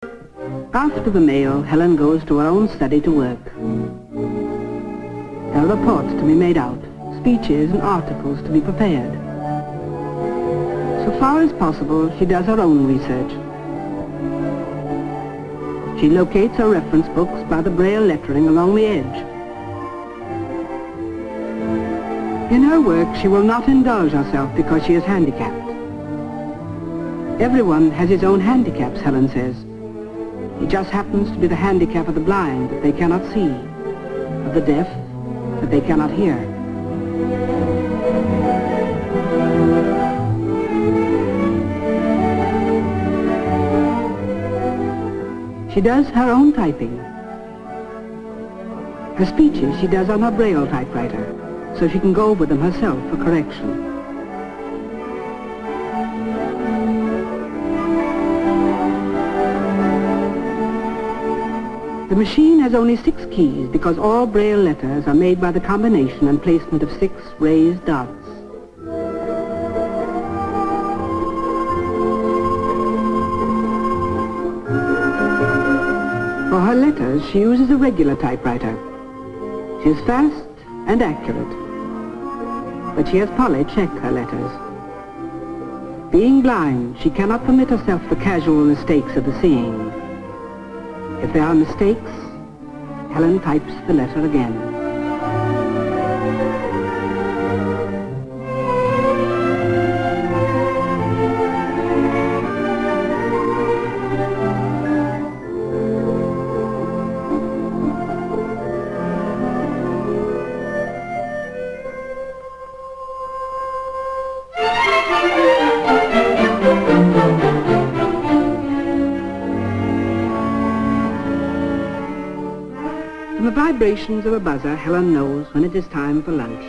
After the mail, Helen goes to her own study to work. There are reports to be made out, speeches and articles to be prepared. So far as possible, she does her own research. She locates her reference books by the Braille lettering along the edge. In her work, she will not indulge herself because she is handicapped. Everyone has his own handicaps, Helen says. It just happens to be the handicap of the blind that they cannot see, of the deaf that they cannot hear. She does her own typing. Her speeches she does on her Braille typewriter, so she can go over them herself for correction. The machine has only 6 keys because all Braille letters are made by the combination and placement of 6 raised dots. For her letters, she uses a regular typewriter. She is fast and accurate, but she has Polly check her letters. Being blind, she cannot permit herself the casual mistakes of the seeing. If there are mistakes, Helen types the letter again. From the vibrations of a buzzer, Helen knows when it is time for lunch.